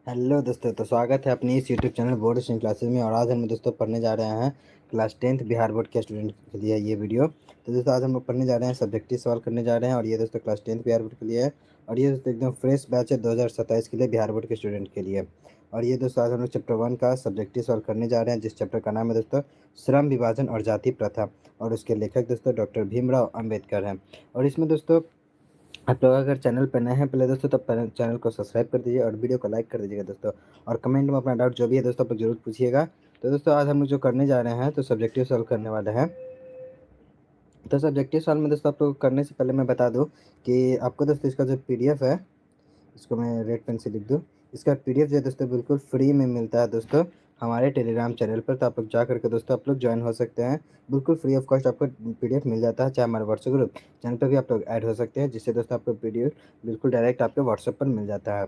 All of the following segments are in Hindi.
हेलो दोस्तों, तो स्वागत है अपनी इस YouTube channel board student classes में। और आज हम दोस्तों पढ़ने जा रहे हैं क्लास 10th बिहार बोर्ड के स्टूडेंट के लिए ये वीडियो। तो दोस्तों आज हम लोग पढ़ने जा रहे हैं, सब्जेक्टिव सवाल करने जा रहे हैं। और ये दोस्तों क्लास 10th बिहार बोर्ड के लिए है। और ये दोस्तों एकदम फ्रेश बैच है 2027 के लिए बिहार बोर्ड के स्टूडेंट के लिए। और ये दोस्तों आज हम लोग चैप्टर 1 का सब्जेक्टिव सवाल करने जा रहे हैं, जिस चैप्टर का नाम है दोस्तों श्रम विभाजन और जाति प्रथा। और उसके लेखक दोस्तों डॉक्टर भीमराव अम्बेडकर हैं। और इसमें दोस्तों आप लोग अगर चैनल पर नए हैं पहले दोस्तों, तब पहले चैनल को सब्सक्राइब कर दीजिए और वीडियो को लाइक कर दीजिएगा दोस्तों। और कमेंट में अपना डाउट जो भी है दोस्तों आप लोग जरूर पूछिएगा। तो दोस्तों आज हम लोग जो करने जा रहे हैं तो सब्जेक्टिव सॉल्व करने वाले हैं। तो सब्जेक्टिव सॉल्व में दोस्तों आप लोग करने से पहले मैं बता दूं कि आपको दोस्तों इसका जो पीडीएफ है, इसको मैं रेड पेन से लिख दूँ। इसका पीडीएफ जो है दोस्तों बिल्कुल फ्री में मिलता है दोस्तों हमारे टेलीग्राम चैनल पर। तो आप लोग जा करके दोस्तों आप लोग ज्वाइन हो सकते हैं। बिल्कुल फ्री ऑफ कॉस्ट आपको पीडीएफ मिल जाता है। चाहे हमारे व्हाट्सएप ग्रुप चैनल पर भी आप लोग ऐड हो सकते हैं, जिससे दोस्तों आपको पीडीएफ बिल्कुल डायरेक्ट आपके व्हाट्सएप पर मिल जाता है।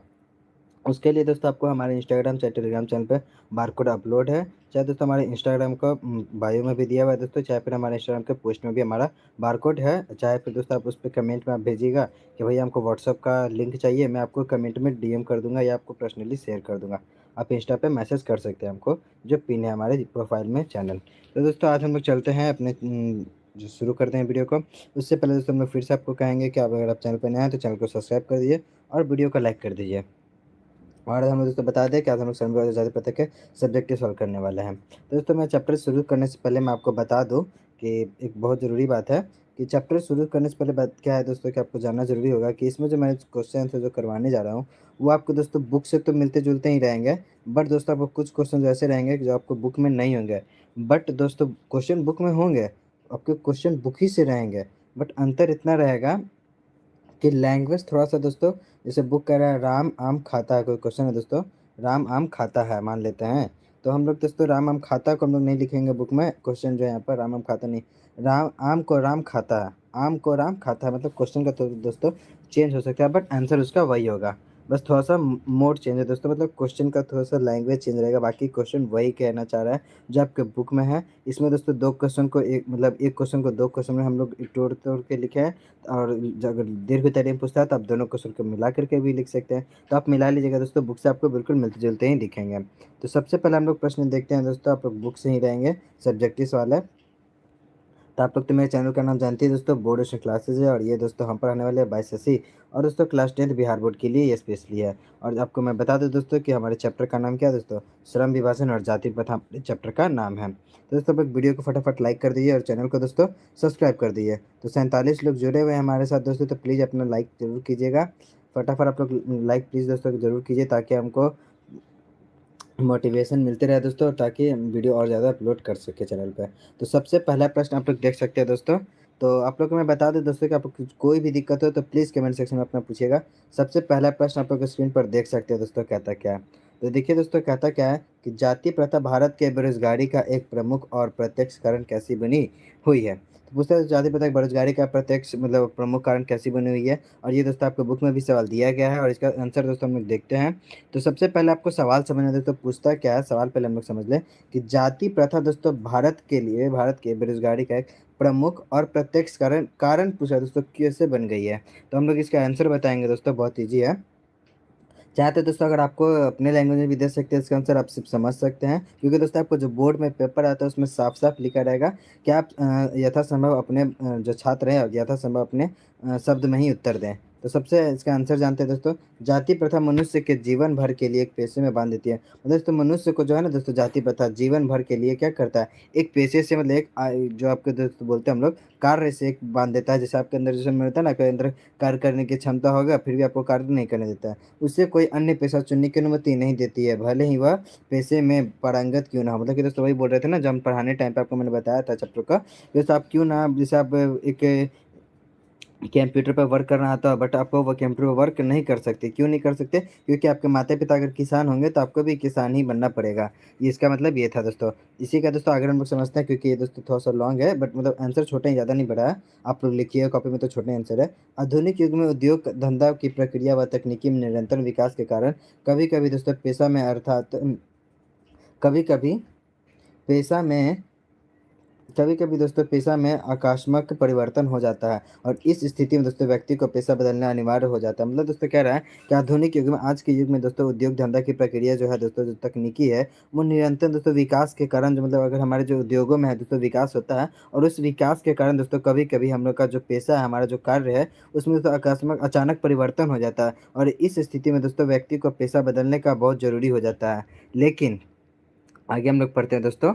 उसके लिए दोस्तों आपको हमारे इंस्टाग्राम चाहे टेलीग्राम चैनल पे बारकोड अपलोड है। चाहे दोस्तों हमारे इंस्टाग्राम का बायो में भी दिया हुआ है दोस्तों, चाहे फिर हमारे इंस्टाग्राम के पोस्ट में भी हमारा बारकोड है। चाहे फिर दोस्तों आप उस पर कमेंट में आप भेजिएगा कि भैया हमको व्हाट्सअप का लिंक चाहिए, मैं आपको कमेंट में डीएम कर दूंगा या आपको पर्सनली शेयर कर दूंगा। आप इंस्टा पे मैसेज कर सकते हैं हमको, जो पिन है हमारे प्रोफाइल में चैनल। तो दोस्तों आज हम लोग चलते हैं अपने जो शुरू करते हैं वीडियो को। उससे पहले दोस्तों हम लोग फिर से आपको कहेंगे कि आप अगर आप चैनल पर नए हैं तो चैनल को सब्सक्राइब कर दीजिए और वीडियो को लाइक कर दीजिए। और हम दोस्तों बता दें कि आज हम लोग श्रम विभाजन जाति प्रथा के सब्जेक्टिव सॉल्व करने वाले हैं। तो दोस्तों मैं चैप्टर शुरू करने से पहले मैं आपको बता दूं कि एक बहुत ज़रूरी बात है कि चैप्टर शुरू करने से पहले बात क्या है दोस्तों, कि आपको जानना जरूरी होगा कि इसमें जो मैं क्वेश्चन आंसर जो करवाने जा रहा हूँ वो आपको दोस्तों बुक से तो मिलते जुलते ही रहेंगे। बट दोस्तों आपको कुछ क्वेश्चन ऐसे रहेंगे जो आपको बुक में नहीं होंगे। बट दोस्तों क्वेश्चन बुक में होंगे, आपके क्वेश्चन बुक ही से रहेंगे। बट अंतर इतना रहेगा कि लैंग्वेज थोड़ा सा दोस्तों, जैसे बुक कह रहा है राम आम खाता है, कोई क्वेश्चन है दोस्तों राम आम खाता है मान लेते हैं, तो हम लोग दोस्तों राम आम खाता को हम लोग नहीं लिखेंगे बुक में। क्वेश्चन जो है यहाँ पर राम आम खाता नहीं, राम आम को राम खाता है, आम को राम खाता है, मतलब क्वेश्चन का तो दोस्तों चेंज हो सकता है बट आंसर उसका वही होगा। बस थोड़ा सा मोड चेंज है दोस्तों, मतलब क्वेश्चन का थोड़ा सा लैंग्वेज चेंज रहेगा, बाकी क्वेश्चन वही कहना चाह रहा है जो आपके बुक में है। इसमें दोस्तों दो क्वेश्चन को एक मतलब एक क्वेश्चन को दो क्वेश्चन में हम लोग तोड़ तोड़ के लिखे हैं। और अगर दीर्घ तर्रीम पूछता है तो आप दोनों क्वेश्चन को मिला करके भी लिख सकते हैं। तो आप मिला लीजिएगा दोस्तों, बुक से आपको बिल्कुल मिलते जुलते ही दिखेंगे। तो सबसे पहले हम लोग प्रश्न देखते हैं दोस्तों, आप लोग बुक से ही रहेंगे, सब्जेक्टिव सवाल है। तो आप लोग तो मेरे चैनल का नाम जानते हैं दोस्तों, बोर्ड ट्यूशन क्लासेज है। और ये दोस्तों हम पढ़ाने वाले हैं 2280। और दोस्तों क्लास 10th बिहार बोर्ड के लिए ये स्पेशली है। और आपको मैं बता दूं दोस्तों कि हमारे चैप्टर का नाम क्या है दोस्तों, श्रम विभाजन और जाति प्रथा हमारे चैप्टर का नाम है। तो दोस्तों आप लोग वीडियो को फटाफट लाइक कर दीजिए और चैनल को दोस्तों सब्सक्राइब कर दीजिए। तो 47 लोग जुड़े हुए हैं हमारे साथ दोस्तों, तो प्लीज़ अपना लाइक जरूर कीजिएगा। फटाफट आप लोग लाइक प्लीज़ दोस्तों जरूर कीजिए, ताकि हमको मोटिवेशन मिलते रहे दोस्तों, ताकि हम वीडियो और ज़्यादा अपलोड कर सके चैनल पे। तो सबसे पहला प्रश्न आप लोग देख सकते हैं दोस्तों। तो आप लोग को मैं बता दूं दोस्तों कि आपको कोई भी दिक्कत हो तो प्लीज़ कमेंट सेक्शन में अपना पूछिएगा। सबसे पहला प्रश्न आप लोग स्क्रीन पर देख सकते हैं दोस्तों, कहता क्या है। तो देखिए दोस्तों कहता क्या है कि जाति प्रथा भारत के बेरोजगारी का एक प्रमुख और प्रत्यक्ष कारण कैसी बनी हुई है। तो पूछता है जाति प्रथा बेरोजगारी का प्रत्यक्ष मतलब प्रमुख कारण कैसी बनी हुई है। और ये दोस्तों आपको बुक में भी सवाल दिया गया है और इसका आंसर दोस्तों हम लोग देखते हैं। तो सबसे पहले आपको सवाल समझना दोस्तों, पूछता क्या है सवाल, पहले हम लोग समझ लें कि जाति प्रथा दोस्तों भारत के लिए, भारत के बेरोजगारी का एक प्रमुख और प्रत्यक्ष कारण कारण पूछा दोस्तों, कैसे बन गई है। तो हम लोग इसका आंसर बताएंगे दोस्तों, बहुत ईजी है। चाहते दोस्तों अगर आपको अपने लैंग्वेज में भी दे सकते हैं इसका आंसर, आप सिर्फ समझ सकते हैं, क्योंकि दोस्तों आपको जो बोर्ड में पेपर आता है उसमें साफ साफ लिखा रहेगा कि आप यथासंभव अपने जो छात्र हैं यथासंभव अपने शब्द में ही उत्तर दें। तो सबसे इसका आंसर जानते हैं दोस्तों, जाति प्रथा मनुष्य के जीवन भर के लिए एक पेशे में बांध देती है। मतलब दोस्तों मनुष्य को जो है ना दोस्तों, जाति प्रथा जीवन भर के लिए क्या करता है, एक पेशे से मतलब एक जो आपके दोस्तों बोलते हैं हम लोग कार्य से एक बांध देता है। जैसे आपके अंदर जैसे में होता है ना, आपके अंदर कार्य करने की क्षमता होगा फिर भी आपको कार्य नहीं करने देता है, उसे कोई अन्य पेशा चुनने की अनुमति नहीं देती है, भले ही वह पेशे में पारंगत क्यों ना हो। मतलब कि दोस्तों वही बोल रहे थे ना, जब हम पढ़ाने टाइम पे आपको मैंने बताया था चैप्टर का, जैसे आप क्यों ना, जैसे आप एक कंप्यूटर पर वर्क करना आता है बट आप वो कंप्यूटर पर वर्क नहीं कर सकते, क्यों नहीं कर सकते, क्योंकि आपके माता पिता अगर किसान होंगे तो आपको भी किसान ही बनना पड़ेगा। ये इसका मतलब ये था दोस्तों। इसी का दोस्तों अगर हम लोग समझते हैं, क्योंकि ये दोस्तों थोड़ा सा लॉन्ग है बट मतलब आंसर छोटे ही, ज़्यादा नहीं बड़ा है। आप लोग लिखिए कॉपी में, तो छोटे आंसर है। आधुनिक युग में उद्योग धंधा की प्रक्रिया व तकनीकी में निरंतर विकास के कारण कभी कभी दोस्तों पेशा में अर्थात कभी कभी पेशा में कभी कभी दोस्तों पेशा में आकस्मिक परिवर्तन हो जाता है और इस स्थिति में दोस्तों व्यक्ति को पेशा बदलना अनिवार्य हो जाता है। मतलब दोस्तों कह रहा है कि आधुनिक युग में, आज के युग में दोस्तों उद्योग धंधा की प्रक्रिया जो है दोस्तों, जो तकनीकी है वो निरंतर दोस्तों विकास के कारण, जो मतलब अगर हमारे जो उद्योगों में है दोस्तों विकास होता है, और उस विकास के कारण दोस्तों कभी कभी हम लोग का जो पेशा है, हमारा जो कार्य है, उसमें दोस्तों आकस्मिक अचानक परिवर्तन हो जाता है और इस स्थिति में दोस्तों व्यक्ति को पेशा बदलने का बहुत जरूरी हो जाता है। लेकिन आगे हम लोग पढ़ते हैं दोस्तों।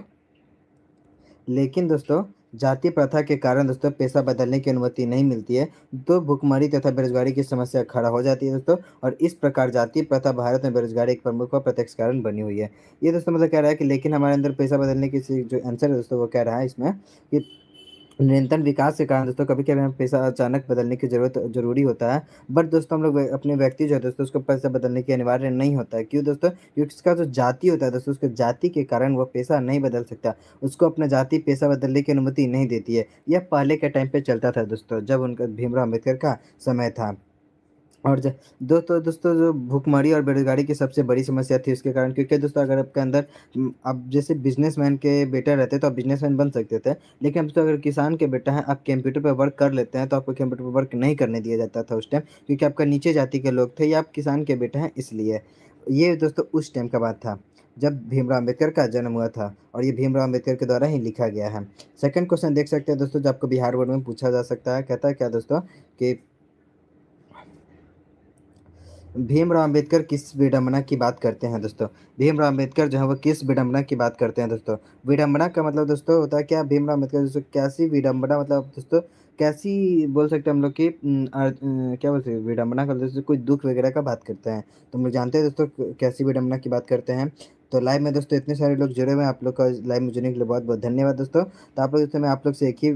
लेकिन दोस्तों जाति प्रथा के कारण दोस्तों पेशा बदलने की अनुमति नहीं मिलती है, तो भुखमरी तथा बेरोजगारी की समस्या खड़ा हो जाती है दोस्तों। और इस प्रकार जाति प्रथा भारत में बेरोजगारी एक प्रमुख व प्रत्यक्ष कारण बनी हुई है। ये दोस्तों मतलब कह रहा है कि लेकिन हमारे अंदर पेशा बदलने की जो आंसर है दोस्तों, वो कह रहा है इसमें कि निरंतर विकास के कारण दोस्तों कभी-कभी हमें पैसा अचानक बदलने की ज़रूरी होता है। बट दोस्तों हम लोग अपने व्यक्ति जो है दोस्तों, उसको पैसा बदलने की अनिवार्य नहीं होता है। क्यों दोस्तों? क्योंकि उसका जो जाति होता है दोस्तों, उसके जाति के कारण वो पैसा नहीं बदल सकता। उसको अपना जाति पैसा बदलने की अनुमति नहीं देती है। यह पहले के टाइम पे चलता था दोस्तों, जब उनका भीमराव अम्बेडकर का समय था। और ज दोस्तों जो भुखमरी और बेरोज़गारी की सबसे बड़ी समस्या थी उसके कारण, क्योंकि दोस्तों अगर आपके अंदर अब जैसे बिज़नेसमैन के बेटा रहते तो आप बिज़नेसमैन बन सकते थे। लेकिन अब तो अगर किसान के बेटा हैं, आप कंप्यूटर पे वर्क कर लेते हैं, तो आपको कंप्यूटर पे वर्क नहीं करने दिया जाता था उस टाइम, क्योंकि आपका नीचे जाति के लोग थे या आप किसान के बेटे हैं इसलिए। ये दोस्तों उस टाइम का बात था, जब भीमराव अम्बेडकर का जन्म हुआ था और ये भीमराव अम्बेडकर के द्वारा ही लिखा गया है। सेकंड क्वेश्चन देख सकते हैं दोस्तों, जो आपको बिहार बोर्ड में पूछा जा सकता है। कहता है क्या दोस्तों कि भीमराव अम्बेडकर किस विडंबना की बात करते हैं दोस्तों? भीमराव अम्बेडकर जो है वो किस विडंबना की बात करते हैं दोस्तों? विडंबना का मतलब दोस्तों होता है क्या? भीमराव अम्बेडकर दोस्तों कैसी विडंबना, मतलब दोस्तों कैसी बोल सकते हैं हम लोग कि क्या बोलते हैं विडंबना का, जैसे कोई दुःख वगैरह का बात करते हैं। तो हम लोग जानते हैं दोस्तों कैसी विडंबना की बात करते हैं। तो लाइव में दोस्तों इतने सारे लोग जुड़े हुए हैं, आप लोग का लाइव में जुड़ने के लिए बहुत-बहुत धन्यवाद दोस्तों। तो आप लोग दोस्तों, मैं आप लोग से एक ही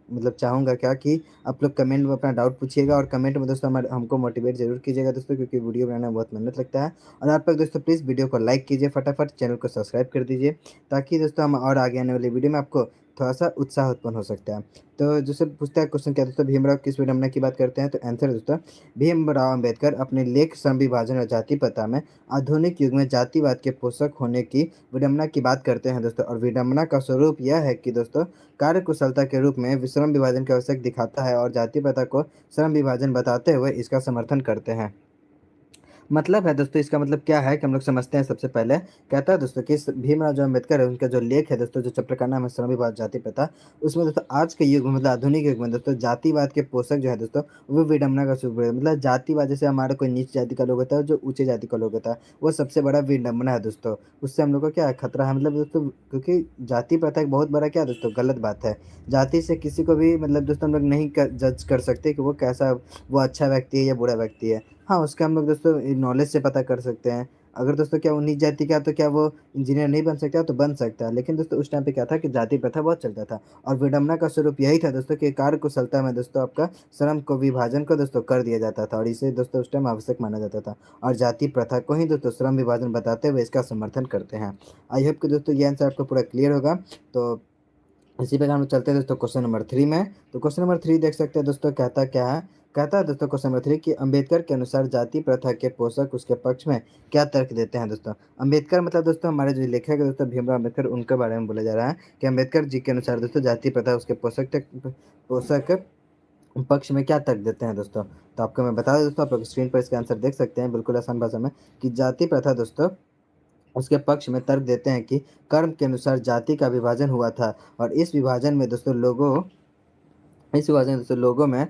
मतलब चाहूँगा क्या कि आप लोग कमेंट में अपना डाउट पूछिएगा और कमेंट में दोस्तों हमारे हमको मोटिवेट ज़रूर कीजिएगा दोस्तों, क्योंकि वीडियो बनाने में बहुत मेहनत लगता है। और आप लोग दोस्तों प्लीज़ वीडियो को लाइक कीजिए फटाफट, चैनल को सब्सक्राइब कर दीजिए, ताकि दोस्तों हम और आगे आने वाली वीडियो में आपको थोड़ा-सा उत्साह उत्पन्न हो सकता है। तो जैसे पूछता है क्वेश्चन, क्या दोस्तों भीमराव किस विडंबना की बात करते हैं? तो आंसर है दोस्तों, भीमराव अम्बेडकर अपने लेख श्रम विभाजन और जाति प्रथा में आधुनिक युग में जातिवाद के पोषक होने की विडंबना की बात करते हैं दोस्तों। और विडंबना का स्वरूप यह है कि दोस्तों कार्य कुशलता के रूप में श्रम विभाजन का आवश्यक दिखाता है और जाति प्रथा को श्रम विभाजन बताते हुए इसका समर्थन करते हैं। मतलब है दोस्तों, इसका मतलब क्या है कि हम लोग समझते हैं। सबसे पहले कहता है दोस्तों कि भीमराव जो अम्बेडकर है, उनका जो लेख है दोस्तों, जो चैप्टर का नाम है श्रम विभाग जाति प्रथा, उसमें दोस्तों आज के युग में, मतलब आधुनिक युग में दोस्तों, जातिवाद के पोषक जो है दोस्तों, वो विडंबना का स्वरूप है। मतलब जातिवाद, जैसे हमारा कोई नीच जाति का लोग होता है, जो ऊंचे जाति का लोग होता है, वो सबसे बड़ा विडंबना है दोस्तों। उससे हम लोग को क्या है, खतरा है, मतलब दोस्तों, क्योंकि जाति प्रथा एक बहुत बड़ा क्या है दोस्तों, गलत बात है। जाति से किसी को भी मतलब दोस्तों हम लोग नहीं जज कर सकते कि वो कैसा, वो अच्छा व्यक्ति है या बुरा व्यक्ति है। हाँ, उसका हम लोग दोस्तों नॉलेज से पता कर सकते हैं। अगर दोस्तों क्या वो नीच जाति का है, तो क्या वो इंजीनियर नहीं बन सकता? तो बन सकता है। लेकिन दोस्तों उस टाइम पे क्या था कि जाति प्रथा बहुत चलता था और विडंबना का स्वरूप यही था दोस्तों कि कार्य कुशलता में दोस्तों आपका श्रम को विभाजन को दोस्तों कर दिया जाता था और इसे दोस्तों उस टाइम आवश्यक माना जाता था। और जाति प्रथा को ही दोस्तों श्रम विभाजन बताते हुए इसका समर्थन करते हैं। आई होप कि दोस्तों ये आंसर आपको पूरा क्लियर होगा। तो इसी प्रकार हम लोग चलते हैं दोस्तों क्वेश्चन नंबर 3 में। तो क्वेश्चन नंबर 3 देख सकते हैं दोस्तों, कहता क्या है? कहता है दोस्तों क्वेश्चन नंबर 3 कि अम्बेडकर के अनुसार जाति प्रथा के पोषक उसके पक्ष में क्या तर्क देते हैं दोस्तों? अम्बेडकर मतलब दोस्तों हमारे जो लेखक है दोस्तों भीमराव अम्बेडकर, उनके बारे में बोला जा रहा है कि अम्बेडकर जी के अनुसार दोस्तों जाति प्रथा उसके पोषक पक्ष में क्या तर्क देते हैं दोस्तों? तो आपको मैं बता दूं दोस्तों, आप लोग स्क्रीन पर इसका आंसर देख सकते हैं बिल्कुल आसान भाषा में, कि जाति प्रथा दोस्तों उसके पक्ष में तर्क देते हैं कि कर्म के अनुसार जाति का विभाजन हुआ था और इस विभाजन में दोस्तों लोगों में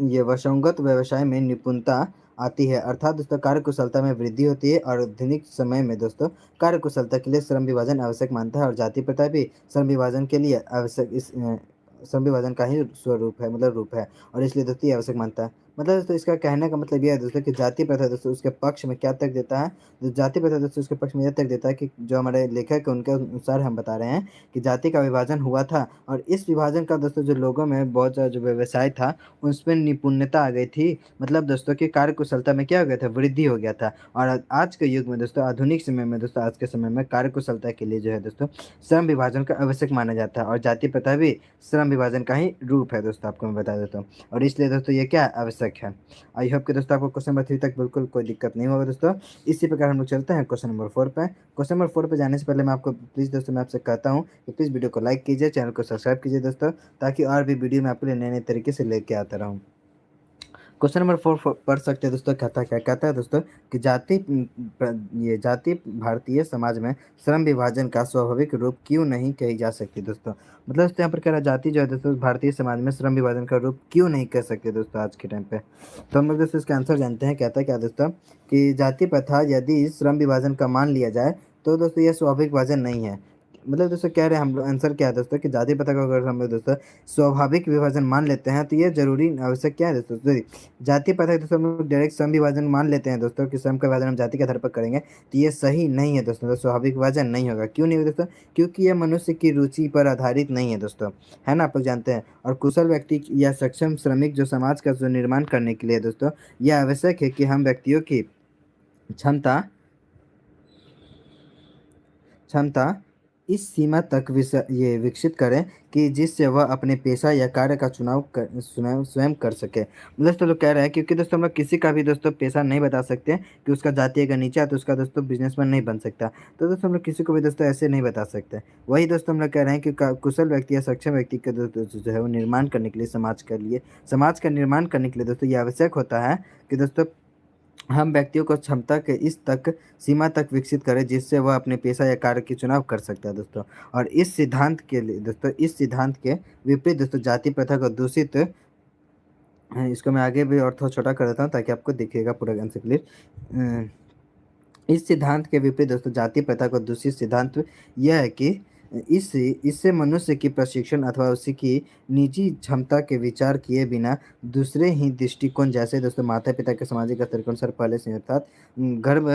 ये वंशगत व्यवसाय में निपुणता आती है, अर्थात दोस्तों कार्य कुशलता में वृद्धि होती है। और आधुनिक समय में दोस्तों कार्य कुशलता के लिए श्रम विभाजन आवश्यक मानता है और जाति प्रथा भी श्रम विभाजन के लिए आवश्यक श्रम विभाजन का ही स्वरूप है, मतलब रूप है, और इसलिए दोस्तों ये आवश्यक मानता है। मतलब दोस्तों इसका कहने का मतलब यह है दोस्तों कि जाति प्रथा दोस्तों उसके पक्ष में क्या तर्क देता है? जो जाति प्रथा दोस्तों उसके पक्ष में यह तर्क देता है कि जो हमारे लेखक है उनके अनुसार हम बता रहे हैं कि जाति का विभाजन हुआ था और इस विभाजन का दोस्तों जो लोगों में बहुत ज़्यादा जो व्यवसाय था उसमें निपुणता आ गई थी। मतलब दोस्तों कि कार्य कुशलता में क्या हो गया था, वृद्धि हो गया था। और आज के युग में दोस्तों, आधुनिक समय में दोस्तों, आज के समय में कार्य कुशलता के लिए जो है दोस्तों श्रम विभाजन का आवश्यक माना जाता है और जाति प्रथा भी श्रम विभाजन का ही रूप है दोस्तों, आपको मैं बता देता हूँ। और इसलिए दोस्तों ये क्या है, आवश्यक आवश्यक है। आई होप कि दोस्तों आपको क्वेश्चन नंबर 3 तक बिल्कुल कोई दिक्कत नहीं होगा दोस्तों। इसी प्रकार हम लोग चलते हैं क्वेश्चन नंबर 4 पे। क्वेश्चन नंबर 4 पे जाने से पहले मैं आपको प्लीज़ दोस्तों मैं आपसे कहता हूँ कि प्लीज़ वीडियो को लाइक कीजिए, चैनल को सब्सक्राइब कीजिए दोस्तों, ताकि और भी वीडियो मैं आपके लिए नए-नए तरीके से लेके आता रहूँ। क्वेश्चन नंबर 4 पढ़ सकते हैं दोस्तों। कहता है दोस्तों कि ये जाति भारतीय समाज में श्रम विभाजन का स्वाभाविक रूप क्यों नहीं कही जा सकती दोस्तों। मतलब दोस्तों यहाँ पर कह रहा है जाति जो है दोस्तों भारतीय समाज में श्रम विभाजन का रूप क्यों नहीं कह सकते दोस्तों आज के टाइम पे। तो हम लोग दोस्तों इसका आंसर जानते हैं। कहता है क्या दोस्तों कि जाति प्रथा यदि श्रम विभाजन का मान लिया जाए तो दोस्तों यह स्वाभाविक विभाजन नहीं है। मतलब दोस्तों कह रहे हैं हम लोग आंसर क्या है दोस्तों कि जाति प्रथा को अगर हम लोग दोस्तों स्वाभाविक विभाजन मान लेते हैं तो ये जरूरी आवश्यक क्या है दोस्तों। जाति प्रथा दोस्तों हम लोग डायरेक्ट श्रम विभाजन मान लेते हैं दोस्तों कि श्रम का विभाजन हम जाति के आधार पर करेंगे, तो ये सही नहीं है दोस्तों। तो स्वाभाविक विभाजन नहीं होगा। क्यों नहीं होगा दोस्तों? क्योंकि ये मनुष्य की रुचि पर आधारित नहीं है दोस्तों, है ना, आप लोग जानते हैं। और कुशल व्यक्ति या सक्षम श्रमिक जो समाज का जो निर्माण करने के लिए दोस्तों यह आवश्यक है कि हम व्यक्तियों की क्षमता क्षमता इस सीमा तक ये विकसित करें कि जिससे वह अपने पेशा या कार्य का चुनाव स्वयं कर सके। मतलब तो लोग कह रहे हैं क्योंकि दोस्तों हम लोग किसी का भी दोस्तों पेशा नहीं बता सकते कि उसका जाति अगर नीचा है तो उसका दोस्तों बिजनेसमैन नहीं बन सकता। तो दोस्तों हम लोग किसी को भी दोस्तों ऐसे नहीं बता सकते। वही दोस्तों हम लोग कह रहे हैं कि कुशल व्यक्ति या सक्षम व्यक्ति का जो है वो निर्माण करने के लिए समाज का निर्माण करने के लिए दोस्तों ये आवश्यक होता है कि दोस्तों हम व्यक्तियों को क्षमता के इस तक सीमा तक विकसित करें जिससे वह अपने पेशा या कार्य की चुनाव कर सकता है दोस्तों। और इस सिद्धांत के लिए दोस्तों इस सिद्धांत के विपरीत दोस्तों जाति प्रथा को दूषित इसको मैं आगे भी और थोड़ा छोटा कर देता हूँ ताकि आपको दिखेगा पूरा आंसर क्लियर। इस सिद्धांत के विपरीत दोस्तों जाति प्रथा को दूषित सिद्धांत यह है कि इससे मनुष्य की प्रशिक्षण अथवा उसी की निजी क्षमता के विचार किए बिना दूसरे ही दृष्टिकोण जैसे दोस्तों माता पिता के सामाजिक स्तर के अनुसार पहले से अर्थात गर्भ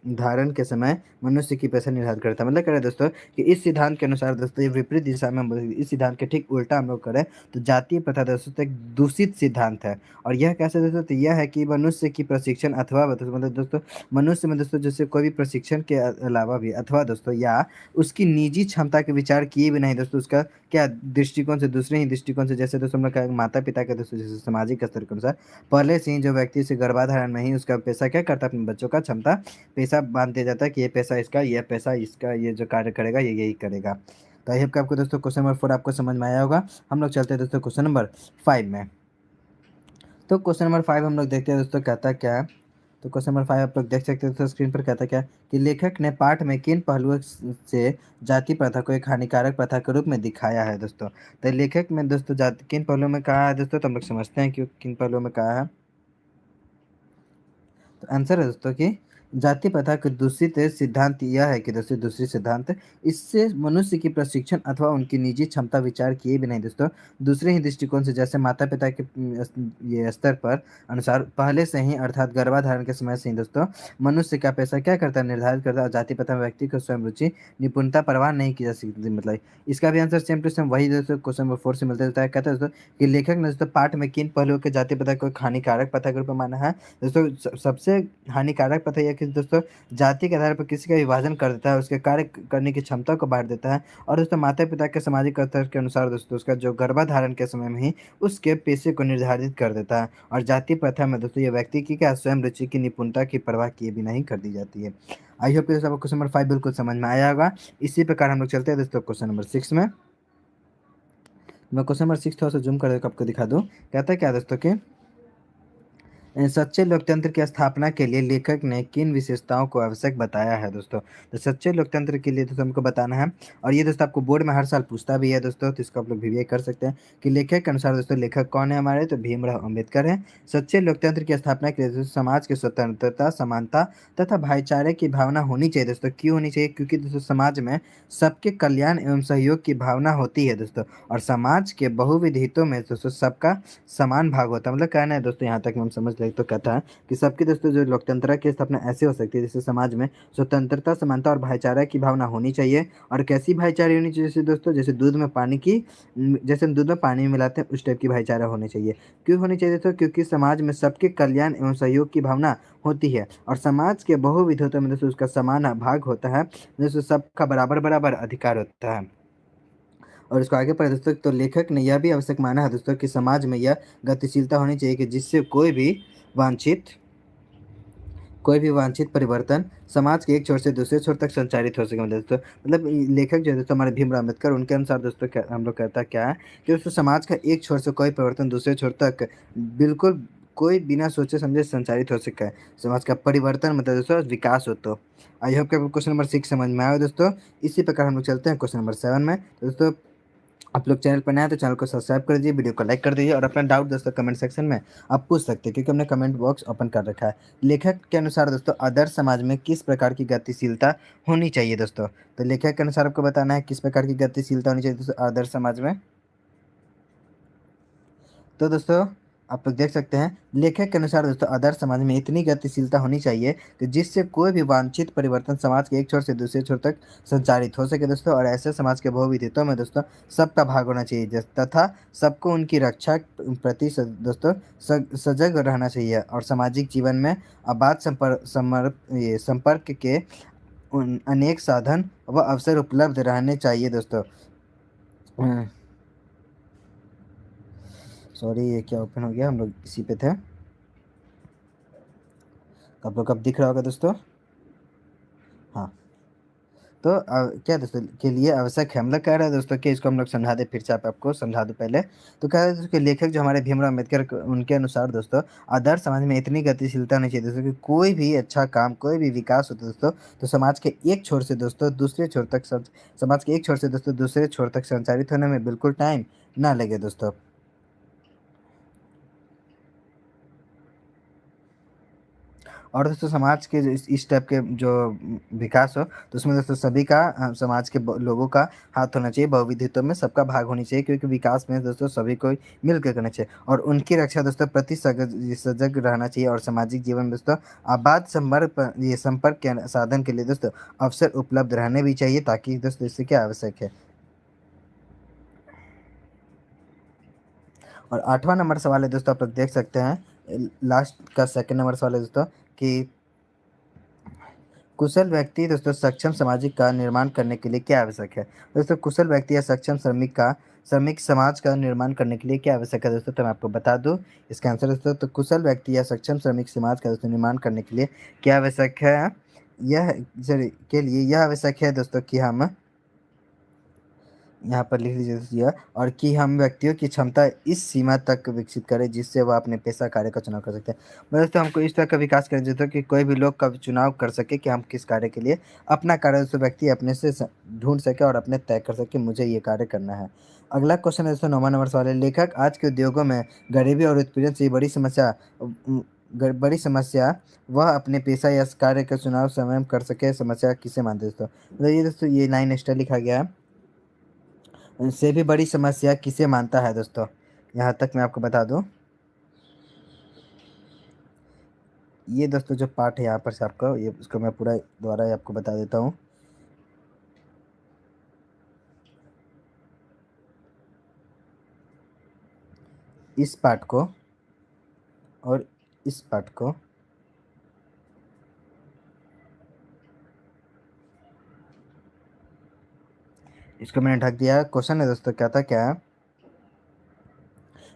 धारण के समय मनुष्य की पेशा निर्धारित करता है। मतलब कह रहे हैं दोस्तों कि इस सिद्धांत के अनुसार दोस्तों ये विपरीत दिशा में इस सिद्धांत के ठीक उल्टा हम लोग करें तो जातीय प्रथा दोस्तों एक दूषित सिद्धांत है। और यह कैसे दोस्तों, तो यह है कि मनुष्य की प्रशिक्षण अथवा मतलब दोस्तों मनुष्य में दोस्तों जैसे कोई भी प्रशिक्षण के अलावा भी अथवा दोस्तों या उसकी निजी क्षमता के विचार किए भी नहीं दोस्तों उसका क्या दृष्टिकोण से दूसरे ही दृष्टिकोण से जैसे दोस्तों हम लोग कहा माता पिता के दोस्तों जैसे सामाजिक स्तर के अनुसार पहले से ही जो व्यक्ति से गर्भाधारण में ही उसका पेशा क्या करता है अपने बच्चों का क्षमता पेशा बांध दिया जाता है कि ये पैसा इसका, ये पैसा इसका, ये जो कार्य करेगा ये यही करेगा। तो आई होप कि आपको दोस्तों क्वेश्चन नंबर 4 आपको समझ में आया होगा। हम लोग चलते हैं दोस्तों क्वेश्चन नंबर 5 में। तो क्वेश्चन नंबर 5 हम लोग देखते हैं दोस्तों कहता क्या है। तो क्वेश्चन नंबर 5 आप लोग देख सकते हो दोस्तों स्क्रीन पर कहता क्या कि लेखक ने पाठ में किन पहलुओं से जाति प्रथा को एक हानिकारक प्रथा के रूप में दिखाया है दोस्तों। तो लेखक में दोस्तों जाति किन पहलुओं में कहा है दोस्तों, तो हम लोग समझते हैं कि किन पहलुओं में कहा है। तो आंसर है दोस्तों कि जाति प्रथा के दूषित सिद्धांत यह है कि दोस्तों दूसरी सिद्धांत इससे मनुष्य की प्रशिक्षण अथवा उनकी निजी क्षमता विचार किए भी नहीं दोस्तों दूसरे ही दृष्टिकोण से जैसे माता पिता के ये स्तर पर अनुसार पहले से ही अर्थात गर्भाधारण के समय से ही दोस्तों मनुष्य का पैसा क्या करता है निर्धारित करता है। जाति प्रथा में व्यक्ति को स्वयं रुचि निपुणता परवाह नहीं की जा सकती। मतलब इसका भी आंसर सेम टू सेम वही दोस्तों क्वेश्चन नंबर 4 से मिलता है। कहता है दोस्तों कि लेखक ने दोस्तों पाठ में किन पहलुओं के जाति प्रथा को हानिकारक प्रथा के रूप में माना है दोस्तों। सबसे हानिकारक प्रथा यह कि दोस्तों जाति के आधार पर किसी का विभाजन कर देता है, उसके कार्य करने की क्षमता को बांट देता है। और दोस्तों माता पिता के सामाजिक स्तर के अनुसार दोस्तों उसका जो गर्भाधारण के समय में ही उसके पेशे को निर्धारित कर देता है। और जाति प्रथा में दोस्तों ये व्यक्ति की क्या स्वयं रुचि की निपुणता की परवाह किए बिना ही कर दी जाती है। आई होप दोस्तों आपको क्वेश्चन नंबर 5 बिल्कुल समझ में आया होगा। इसी प्रकार हम लोग चलते हैं दोस्तों क्वेश्चन नंबर 6 में। मैं क्वेश्चन नंबर 6 थोड़ा सा जूम कर आपको दिखा दूं। कहता है क्या दोस्तों कि सच्चे लोकतंत्र की स्थापना के लिए लेखक ने किन विशेषताओं को आवश्यक बताया है दोस्तों। तो सच्चे लोकतंत्र के लिए दोस्तों हमको बताना है। और ये दोस्तों आपको बोर्ड में हर साल पूछता भी है दोस्तों, तो इसको आप लोग भी कर सकते हैं कि लेखक के अनुसार दोस्तों लेखक कौन है हमारे, तो भीमराव अम्बेडकर है। सच्चे लोकतंत्र की स्थापना के लिए दोस्तों समाज की स्वतंत्रता समानता तथा भाईचारे की भावना होनी चाहिए दोस्तों। क्यों होनी चाहिए, क्योंकि दोस्तों समाज में सबके कल्याण एवं सहयोग की भावना होती है दोस्तों। और समाज के बहुविध हितों में दोस्तों सबका समान भाग होता है। मतलब कहना है दोस्तों यहाँ तक हम समझ ले तो कहता है कि सबके दोस्तों जो लोकतंत्र की स्थापना ऐसे हो सकती है जैसे समाज में स्वतंत्रता समानता और भाईचारा की भावना होनी चाहिए। और कैसी भाईचारा होनी चाहिए जैसे दोस्तों जैसे दूध में पानी की जैसे हम दूध में पानी मिलाते हैं उस टाइप की भाईचारा होनी चाहिए। क्यों होनी चाहिए दोस्तों, क्योंकि समाज में सबके कल्याण एवं सहयोग की भावना होती है। और समाज के बहुविध हितों में दोस्तों उसका समान भाग होता है, दोस्तों सबका बराबर बराबर अधिकार होता है। और इसको आगे पढ़े दोस्तों, तो लेखक ने यह भी आवश्यक माना है दोस्तों कि समाज में यह गतिशीलता होनी चाहिए कि जिससे वांछित कोई भी वांछित परिवर्तन समाज के एक छोर से दूसरे छोर तक संचारित हो सके। मतलब दोस्तों, मतलब लेखक जो है दोस्तों हमारे भीमराव अम्बेडकर, उनके अनुसार दोस्तों हम लोग कहता क्या है कि दोस्तों समाज का एक छोर से कोई परिवर्तन दूसरे छोर तक बिल्कुल कोई बिना सोचे समझे संचारित हो सका है। समाज का परिवर्तन मतलब दोस्तों विकास हो। तो आई होप कि आपको क्वेश्चन नंबर 6 समझ में आया दोस्तों। इसी प्रकार हम लोग चलते हैं क्वेश्चन नंबर 7 में। तो दोस्तों, आप लोग चैनल पर नए हैं तो चैनल को सब्सक्राइब कर दीजिए, वीडियो को लाइक कर दीजिए और अपना डाउट दोस्तों कमेंट सेक्शन में आप पूछ सकते हैं, क्योंकि हमने कमेंट बॉक्स ओपन कर रखा है। लेखक के अनुसार दोस्तों आदर्श समाज में किस प्रकार की गतिशीलता होनी चाहिए दोस्तों? तो लेखक के अनुसार आपको बताना है किस प्रकार की गतिशीलता होनी चाहिए दोस्तों आदर्श समाज में। तो दोस्तों, आप लोग देख सकते हैं लेखक के अनुसार दोस्तों आदर्श समाज में इतनी गतिशीलता होनी चाहिए कि जिससे कोई भी वांछित परिवर्तन समाज के एक छोर से दूसरे छोर तक संचारित हो सके दोस्तों। और ऐसे समाज के बहुविधताओं में दोस्तों सबका भाग होना चाहिए, तथा सबको उनकी रक्षा प्रति दोस्तों सजग रहना चाहिए। और सामाजिक जीवन में आबाद संपर्क के अनेक साधन व अवसर उपलब्ध रहने चाहिए दोस्तों। सॉरी, ये क्या ओपन हो गया, हम लोग इसी पे थे। आप लोग कब दिख रहा होगा दोस्तों? हाँ, तो क्या दोस्तों के लिए आवश्यक है, हम लोग कह रहे हैं दोस्तों कि इसको हम लोग समझा दें, फिर से आप आपको समझा दूं पहले। तो कह रहे हैं दोस्तों कि लेखक जो हमारे भीमराव अम्बेडकर उनके अनुसार दोस्तों आदर्श समाज में इतनी गतिशीलता होनी चाहिए दोस्तों कि कोई भी अच्छा काम, कोई भी विकास होता है दोस्तों, तो समाज के एक छोर से दोस्तों दूसरे छोर तक समाज के एक छोर से दोस्तों दूसरे छोर तक संचारित होने में बिल्कुल टाइम ना लगे दोस्तों। और दोस्तों समाज के जो इस टाइप के जो विकास हो, तो उसमें दोस्तों सभी का समाज के लोगों का हाथ होना चाहिए, बहुविधताओं में सबका भाग होनी चाहिए, क्योंकि विकास में दोस्तों सभी को मिलकर करना चाहिए। और उनकी रक्षा दोस्तों प्रति सजग रहना चाहिए। और सामाजिक जीवन में दोस्तों आबाद ये संपर्क के साधन के लिए दोस्तों अवसर उपलब्ध रहने भी चाहिए, ताकि दोस्तों इससे क्या आवश्यक है। और 8वां नंबर सवाल है दोस्तों, आप लोग देख सकते हैं लास्ट का सेकंड नंबर सवाल है दोस्तों कि कुशल व्यक्ति दोस्तों सक्षम सामाजिक का निर्माण करने के लिए क्या आवश्यक है? दोस्तों कुशल व्यक्ति या सक्षम श्रमिक समाज का निर्माण करने के लिए क्या आवश्यक है दोस्तों? तो मैं आपको बता दूं इसका आंसर दोस्तों, तो कुशल व्यक्ति या सक्षम श्रमिक समाज का दोस्तों निर्माण करने के लिए क्या आवश्यक है, यह के लिए यह आवश्यक है दोस्तों कि हम यहाँ पर लिख लीजिए दोस्तों और कि हम व्यक्तियों की क्षमता इस सीमा तक विकसित करें जिससे वह अपने पेशा कार्य का चुनाव कर सकते हैं। मतलब दोस्तों हमको इस तरह का विकास करें दोस्तों कि कोई भी लोग का चुनाव कर सके कि हम किस कार्य के लिए अपना कार्य दोस्तों व्यक्ति अपने से ढूंढ सके और अपने तय कर सके मुझे ये कार्य करना है। अगला क्वेश्चन है दोस्तों 9वां नंबर सवाल है, लेखक आज के उद्योगों में गरीबी और उत्पीड़न से बड़ी समस्या वह अपने पेशा या कार्य का चुनाव स्वयं कर सके समस्या किसे मानते हैं दोस्तों? मतलब ये दोस्तों ये 9 एक्स्ट्रा लिखा गया है, से भी बड़ी समस्या किसे मानता है दोस्तों? यहाँ तक मैं आपको बता दूं, ये दोस्तों जो पार्ट है यहाँ पर से आपको ये उसको मैं पूरा दोबारा आपको बता देता हूँ। इस पार्ट को और इस पार्ट को इसको मैंने ढक दिया। क्वेश्चन है दोस्तों क्या था, क्या है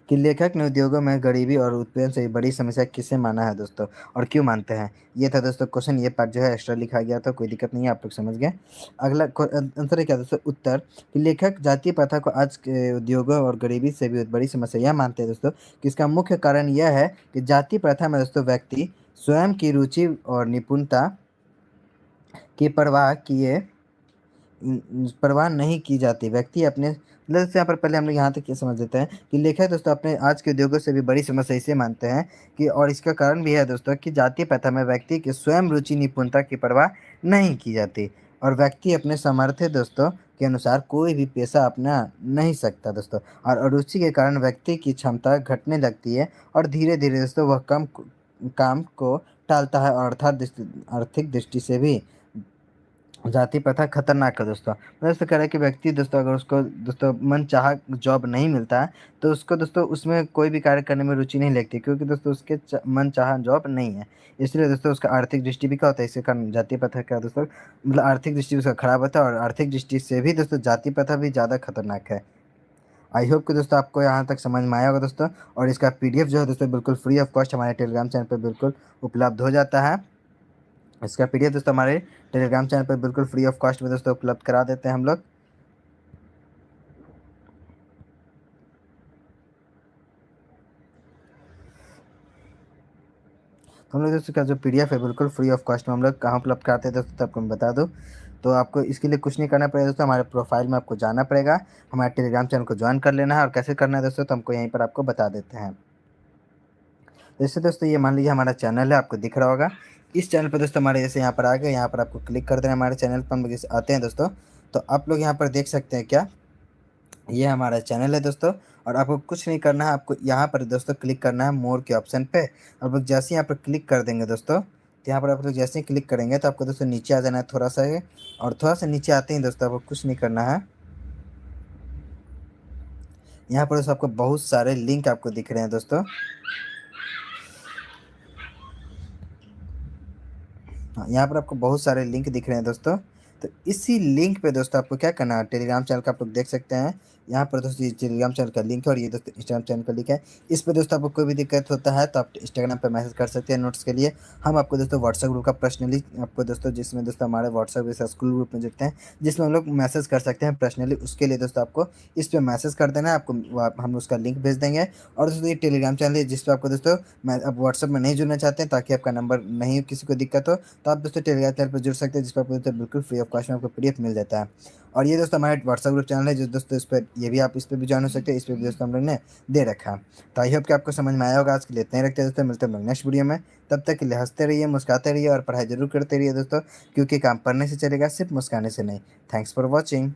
कि लेखक ने उद्योगों में गरीबी और उत्पीड़न से बड़ी समस्या किसे माना है दोस्तों, और क्यों मानते हैं? ये था दोस्तों क्वेश्चन, ये पार्ट जो है एक्स्ट्रा लिखा गया था, कोई दिक्कत नहीं है, आप लोग समझ गए। अगला आंसर है क्या दोस्तों, उत्तर कि लेखक जातीय प्रथा को आज के उद्योगों और गरीबी से भी बड़ी समस्या यह मानते हैं दोस्तों कि इसका मुख्य कारण यह है कि जातीय प्रथा में दोस्तों व्यक्ति स्वयं की रुचि और निपुणता की परवाह नहीं की जाती। व्यक्ति अपने मतलब यहाँ पर पहले हम लोग यहाँ तक ये समझ लेते हैं कि लेखक दोस्तों अपने आज के उद्योगों से भी बड़ी समस्या इसे मानते हैं कि, और इसका कारण भी है दोस्तों कि जातीय प्रथा में व्यक्ति की स्वयं रुचि निपुणता की परवाह नहीं की जाती। और व्यक्ति अपने सामर्थ्य दोस्तों के अनुसार कोई भी पेशा अपना नहीं सकता दोस्तों। और अरुचि के कारण व्यक्ति की क्षमता घटने लगती है और धीरे धीरे दोस्तों वह काम को टालता है और आर्थिक दृष्टि से भी जाति प्रथा खतरनाक है दोस्तों। दोस्तों कह रहा है कि व्यक्ति दोस्तों अगर उसको दोस्तों मनचाहा जॉब नहीं मिलता है, तो उसको दोस्तों उसमें कोई भी कार्य करने में रुचि नहीं लगती, क्योंकि दोस्तों उसके मनचाहा जॉब नहीं है। इसलिए दोस्तों उसका आर्थिक दृष्टि भी क्या होता है, इसके कारण जाति प्रथा क्या दोस्तों, मतलब आर्थिक दृष्टि उसका खराब होता है, और आर्थिक दृष्टि से भी दोस्तों जाति प्रथा भी ज़्यादा खतरनाक है। आई होप कि दोस्तों आपको यहाँ तक समझ में आया होगा दोस्तों। और इसका पीडीएफ जो है दोस्तों बिल्कुल फ्री ऑफ कॉस्ट हमारे टेलीग्राम चैनल पर बिल्कुल उपलब्ध हो जाता है। इसका पीडीएफ दोस्तों हमारे टेलीग्राम चैनल पर बिल्कुल फ्री ऑफ कॉस्ट में दोस्तों उपलब्ध करा देते हैं हम लोग। तो हम लोग दोस्तों का जो पीडीएफ है बिल्कुल फ्री ऑफ कॉस्ट में हम लोग कहाँ उपलब्ध कराते हैं दोस्तों, तो आपको मैं बता दूँ। तो आपको इसके लिए कुछ नहीं करना पड़ेगा दोस्तों, हमारे प्रोफाइल में आपको जाना पड़ेगा, हमारे टेलीग्राम चैनल को ज्वाइन कर लेना है। और कैसे करना है दोस्तों, तो हमको यहीं पर आपको बता देते हैं। जैसे दोस्तों ये मान लीजिए हमारा चैनल है, आपको दिख रहा होगा। इस चैनल पर दोस्तों हमारे जैसे यहाँ पर आ गए, यहाँ पर आपको क्लिक कर देना है। हमारे चैनल पर हम लोग जैसे आते हैं दोस्तों, तो आप लोग यहाँ पर देख सकते हैं क्या, ये हमारा चैनल है दोस्तों। और आपको कुछ नहीं करना है, आपको यहाँ पर दोस्तों क्लिक करना है मोर के ऑप्शन पे। आप लोग जैसे ही यहाँ पर क्लिक कर देंगे दोस्तों, तो यहाँ पर आप लोग जैसे ही क्लिक करेंगे तो आपको दोस्तों नीचे आ जाना है थोड़ा सा ही। और थोड़ा सा नीचे आते ही दोस्तों आपको कुछ नहीं करना है, यहाँ पर दोस्तों आपको बहुत सारे लिंक आपको दिख रहे हैं दोस्तों। हाँ, यहाँ पर आपको बहुत सारे लिंक दिख रहे हैं दोस्तों। तो इसी लिंक पे दोस्तों आपको क्या करना है, टेलीग्राम चैनल का आप लोग देख सकते हैं, यहाँ पर दोस्तों ये टेलीग्राम चैनल का लिंक है, और ये दोस्तों इंस्टाग्राम चैनल का लिंक है। इस पर दोस्तों आपको कोई भी दिक्कत होता है तो आप इंस्टाग्राम पर मैसेज कर सकते हैं नोट्स के लिए। हम आपको दोस्तों व्हाट्सएप ग्रुप का पर्सनली आपको दोस्तों, जिसमें दोस्तों हमारे व्हाट्सएप जैसे स्कूल ग्रुप में जुड़ते हैं, जिसमें हम लोग मैसेज कर सकते हैं पर्सनली, उसके लिए दोस्तों आपको इस पर मैसेज कर देना है। आपको हम उसका लिंक भेज देंगे। और दोस्तों ये टेलीग्राम चैनल है जिस पर आपको दोस्तों, मैं अब व्हाट्सएप में नहीं जुड़ना चाहते हैं ताकि आपका नंबर नहीं किसी को दिक्कत हो, तो आप दोस्तों टेलीग्राम चैनल पर जुड़ सकते हैं, जिस पर आपको दोस्तों बिल्कुल फ्री ऑफ कॉस्ट में आपको पीडीएफ मिल जाता है। और ये दोस्तों हमारे व्हाट्सएप ग्रुप चैनल है जो दोस्तों, इस पर ये भी आप इस पर भी ज्वाइन हो सकते हैं, इस पर भी दोस्तों हम लोग ने दे रखा है। तो आई होप कि आपको समझ में आया होगा। आज के लिए इतना ही रखते हैं दोस्तों, मिलते हैं हम लोग नेक्स्ट वीडियो में। तब तक के लिए हंसते रहिए, मुस्कुराते रहिए और पढ़ाई जरूर करते रहिए दोस्तों, क्योंकि काम पढ़ने से चलेगा, सिर्फ मुस्काने से नहीं। Thanks for watching.